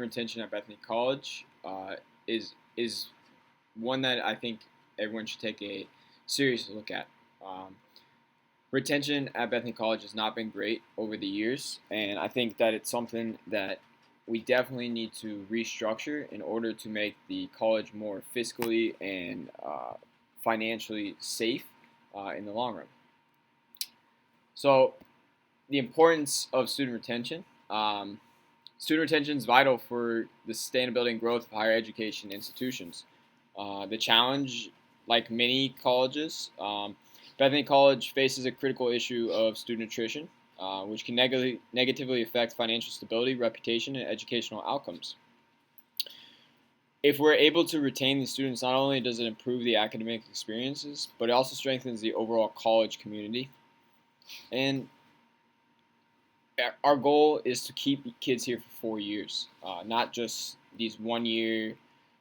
Retention at Bethany College is one that I think everyone should take a serious look at. Um, Retention at Bethany College has not been great over the years, and I think that it's something that we definitely need to restructure in order to make the college more fiscally and financially safe in the long run. So, the importance of student retention. Student retention is vital for the sustainability and growth of higher education institutions. The challenge, like many colleges, Bethany College faces a critical issue of student attrition, which can negatively affect financial stability, reputation, and educational outcomes. If we're able to retain these students, not only does it improve the academic experiences, but it also strengthens the overall college community. And our goal is to keep kids here for 4 years, not just these 1 year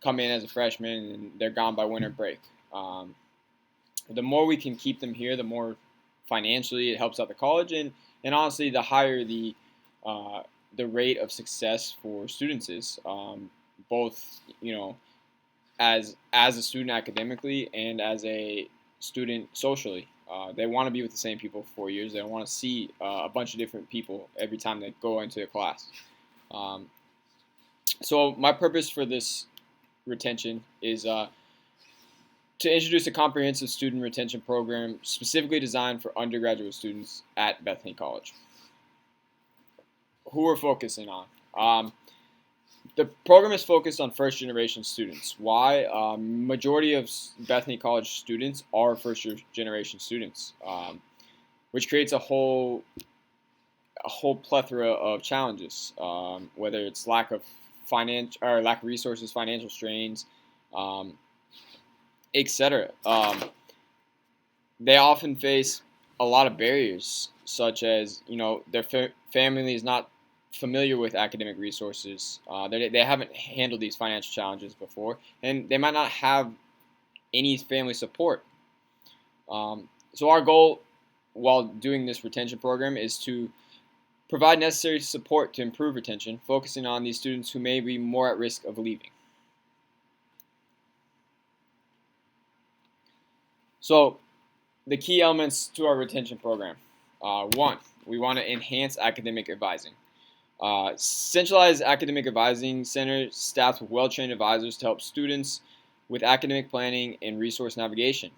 come in as a freshman and they're gone by winter break. The more we can keep them here, the more financially it helps out the college, and honestly, the higher the rate of success for students is, both as a student academically and as a student socially. They want to be with the same people for 4 years. They want to see a bunch of different people every time they go into a class. Um, so my purpose for this retention is to introduce a comprehensive student retention program specifically designed for undergraduate students at Bethany College. Who we're focusing on. The program is focused on first-generation students. Why? Majority of Bethany College students are first-generation students, which creates a whole plethora of challenges. Whether it's lack of resources, financial strains, etc. They often face a lot of barriers, such as their family is not familiar with academic resources. They haven't handled these financial challenges before, and they might not have any family support. So our goal while doing this retention program is to provide necessary support to improve retention, focusing on these students who may be more at risk of leaving. So the key elements to our retention program. One, we want to enhance academic advising. Centralized academic advising center staffed with well-trained advisors to help students with academic planning and resource navigation.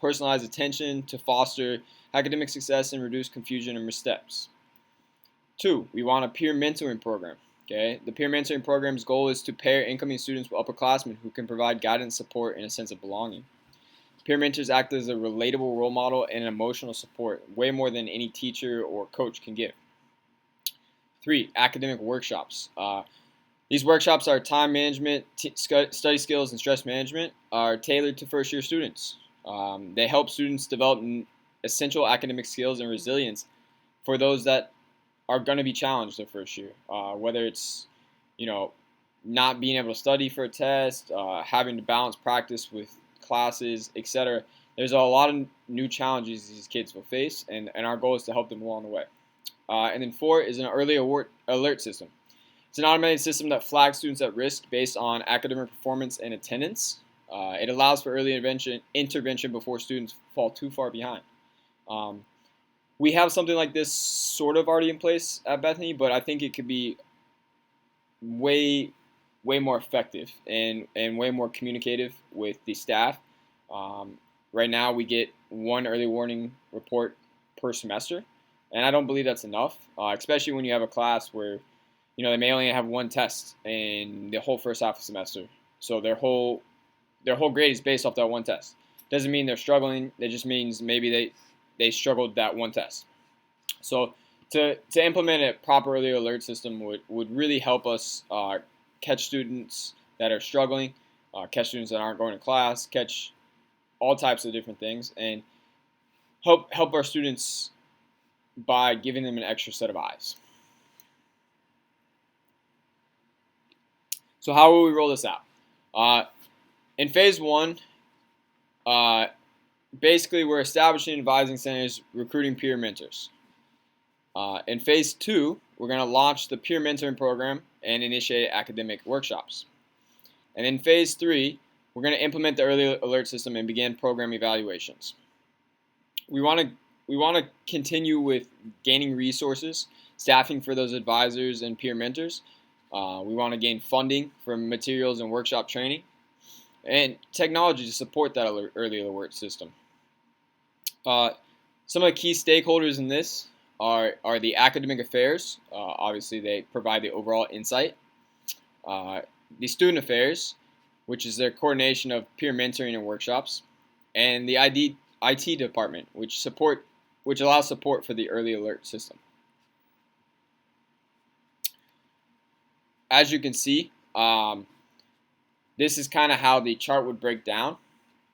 Personalized attention to foster academic success and reduce confusion and missteps. Two, we want a peer mentoring program. Okay, the peer mentoring program's goal is to pair incoming students with upperclassmen who can provide guidance, support, and a sense of belonging. Peer mentors act as a relatable role model and an emotional support, way more than any teacher or coach can give. Three, academic workshops. These workshops are time management, study skills, and stress management are tailored to first-year students. They help students develop essential academic skills and resilience for those that are going to be challenged their first year, whether it's not being able to study for a test, having to balance practice with classes, etc. There's a lot of new challenges these kids will face, and our goal is to help them along the way. And then four is an early alert system. It's an automated system that flags students at risk based on academic performance and attendance. It allows for early intervention before students fall too far behind. We have something like this sort of already in place at Bethany, but I think it could be way more effective and way more communicative with the staff. Right now, we get one early warning report per semester, and I don't believe that's enough, especially when you have a class where they may only have one test in the whole first half of the semester. So their whole grade is based off that one test. Doesn't mean they're struggling. It just means maybe they struggled that one test. So to implement a proper early alert system would really help us catch students that are struggling, catch students that aren't going to class, catch all types of different things, and help our students by giving them an extra set of eyes. So how will we roll this out? In phase one, basically we're establishing advising centers, recruiting peer mentors. In phase two, we're going to launch the peer mentoring program and initiate academic workshops. And in phase 3, we're going to implement the early alert system and begin program evaluations. We want to continue with gaining resources, staffing for those advisors and peer mentors. We want to gain funding for materials and workshop training, and technology to support that early alert system. Some of the key stakeholders in this are the academic affairs. Obviously, they provide the overall insight. The student affairs, which is their coordination of peer mentoring and workshops, and the IT department, which allows support for the early alert system. As you can see, this is kind of how the chart would break down.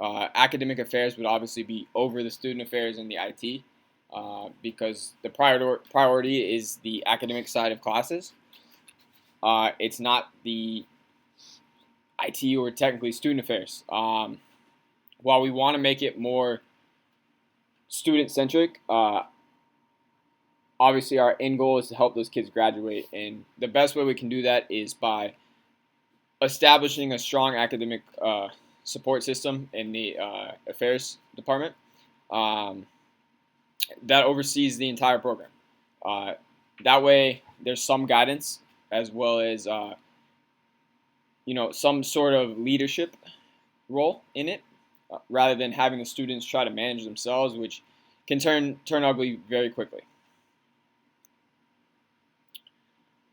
Academic affairs would obviously be over the student affairs and the IT, because the priority is the academic side of classes. It's not the IT or technically student affairs. While we want to make it more student-centric, obviously our end goal is to help those kids graduate, and the best way we can do that is by establishing a strong academic support system in the affairs department that oversees the entire program. That way there's some guidance as well as some sort of leadership role in it, rather than having the students try to manage themselves, which can turn ugly very quickly.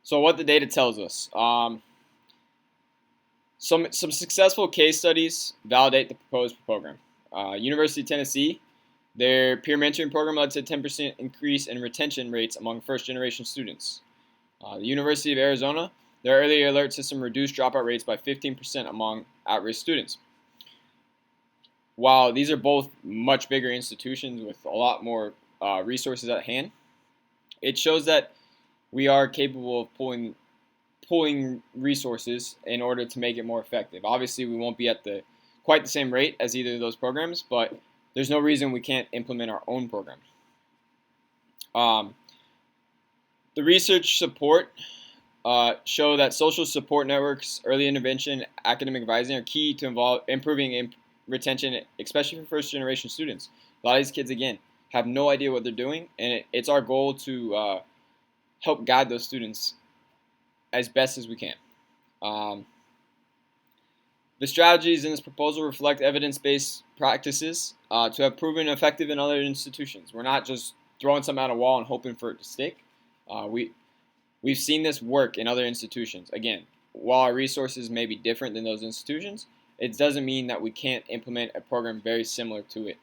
So what the data tells us. Some successful case studies validate the proposed program. University of Tennessee, their peer mentoring program led to a 10% increase in retention rates among first-generation students. The University of Arizona, their early alert system reduced dropout rates by 15% among at-risk students. While these are both much bigger institutions with a lot more resources at hand, it shows that we are capable of pulling resources in order to make it more effective. Obviously, we won't be at quite the same rate as either of those programs, but there's no reason we can't implement our own program. The research support show that social support networks, early intervention, academic advising are key to improving retention, especially for first-generation students. A lot of these kids, again, have no idea what they're doing, and it's our goal to help guide those students as best as we can. The strategies in this proposal reflect evidence-based practices to have proven effective in other institutions. We're not just throwing something at a wall and hoping for it to stick. We've seen this work in other institutions. Again, while our resources may be different than those institutions, it doesn't mean that we can't implement a program very similar to it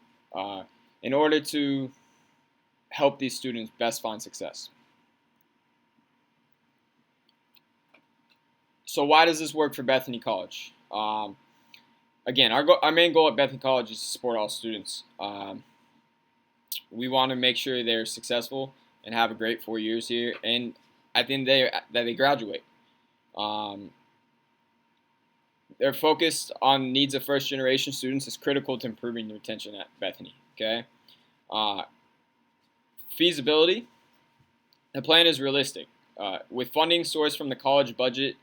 in order to help these students best find success. So why does this work for Bethany College? Again, our main goal at Bethany College is to support all students. We want to make sure they're successful and have a great 4 years here, and at the end of the day, that they graduate. Their focus on needs of first-generation students is critical to improving the retention at Bethany. Okay, feasibility. The plan is realistic. With funding sourced from the college budget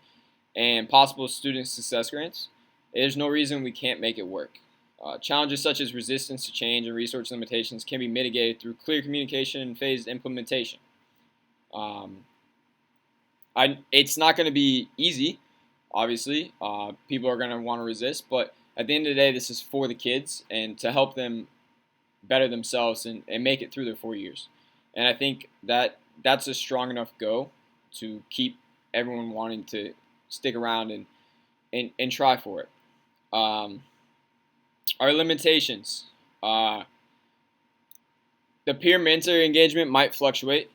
and possible student success grants, there's no reason we can't make it work. Challenges such as resistance to change and resource limitations can be mitigated through clear communication and phased implementation. It's not going to be easy, obviously. People are going to want to resist, but at the end of the day, this is for the kids and to help them better themselves and make it through their 4 years. And I think that's a strong enough go to keep everyone wanting to stick around and try for it. Our limitations. The peer mentor engagement might fluctuate.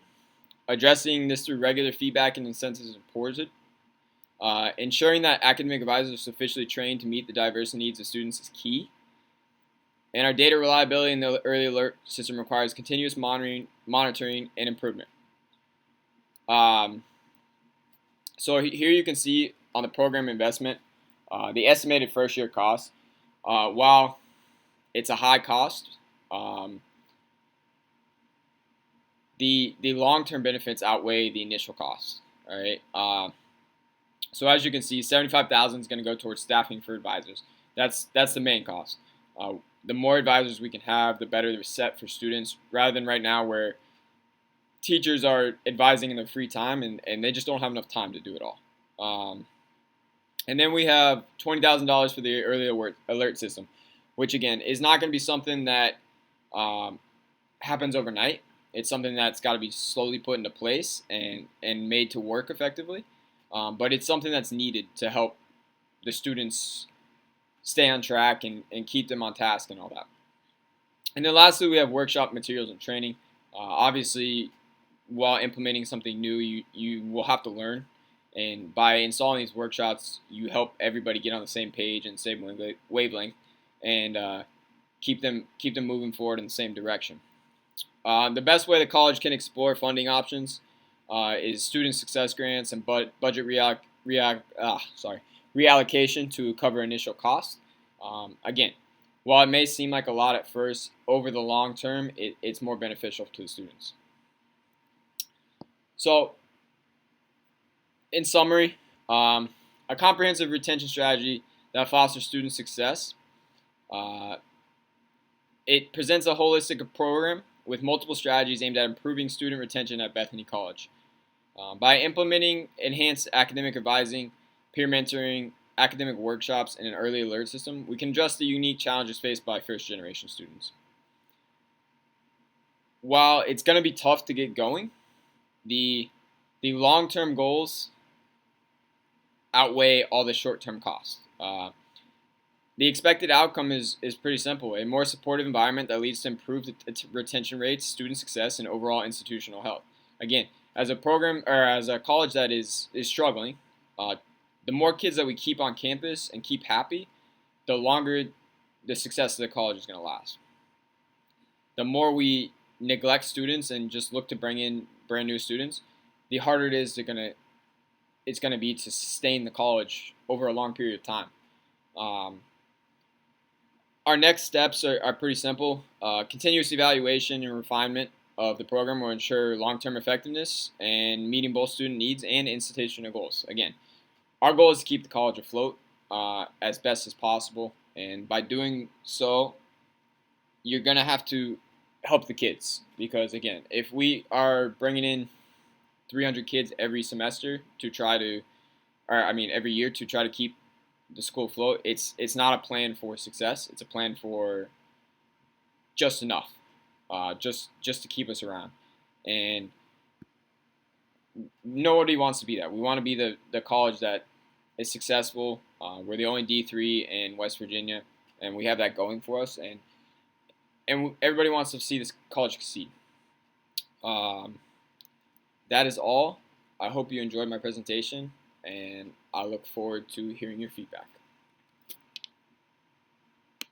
Addressing this through regular feedback and incentives is important. Ensuring that academic advisors are sufficiently trained to meet the diverse needs of students is key. And our data reliability in the early alert system requires continuous monitoring and improvement. So here you can see on the program investment, the estimated first year cost. While it's a high cost, the long-term benefits outweigh the initial costs. All right. So as you can see, $75,000 is going to go towards staffing for advisors. That's the main cost. Uh, the more advisors we can have, the better they're set for students, rather than right now where teachers are advising in their free time and they just don't have enough time to do it all. And then we have $20,000 for the early alert system, which again is not going to be something that um, happens overnight. It's something that's got to be slowly put into place and made to work effectively. But it's something that's needed to help the students stay on track and keep them on task and all that. And then lastly, we have workshop materials and training. Obviously, while implementing something new, you will have to learn. And by installing these workshops, you help everybody get on the same page and same wavelength, and keep them moving forward in the same direction. The best way the college can explore funding options is student success grants and budget reallocation to cover initial costs. Again, while it may seem like a lot at first, over the long term, it's more beneficial to the students. So, in summary, a comprehensive retention strategy that fosters student success. Uh, it presents a holistic program with multiple strategies aimed at improving student retention at Bethany College. By implementing enhanced academic advising, peer mentoring, academic workshops, and an early alert system, we can address the unique challenges faced by first-generation students. While it's going to be tough to get going, the long-term goals outweigh all the short-term costs. The expected outcome is pretty simple: a more supportive environment that leads to improved retention rates, student success, and overall institutional health. Again, as a program or as a college that is struggling, the more kids that we keep on campus and keep happy, the longer the success of the college is going to last. The more we neglect students and just look to bring in brand new students, the harder it's going to be to sustain the college over a long period of time. Our next steps are pretty simple. Continuous evaluation and refinement of the program will ensure long-term effectiveness and meeting both student needs and institutional goals. Again, our goal is to keep the college afloat as best as possible, and by doing so, you're going to have to help the kids, because again, if we are bringing in 300 kids every semester to try to, every year to try to keep the school afloat, it's not a plan for success. It's a plan for just enough, just to keep us around. And nobody wants to be that. We want to be the college that is successful. We're the only D3 in West Virginia, and we have that going for us. And everybody wants to see this college succeed. That is all. I hope you enjoyed my presentation, and I look forward to hearing your feedback.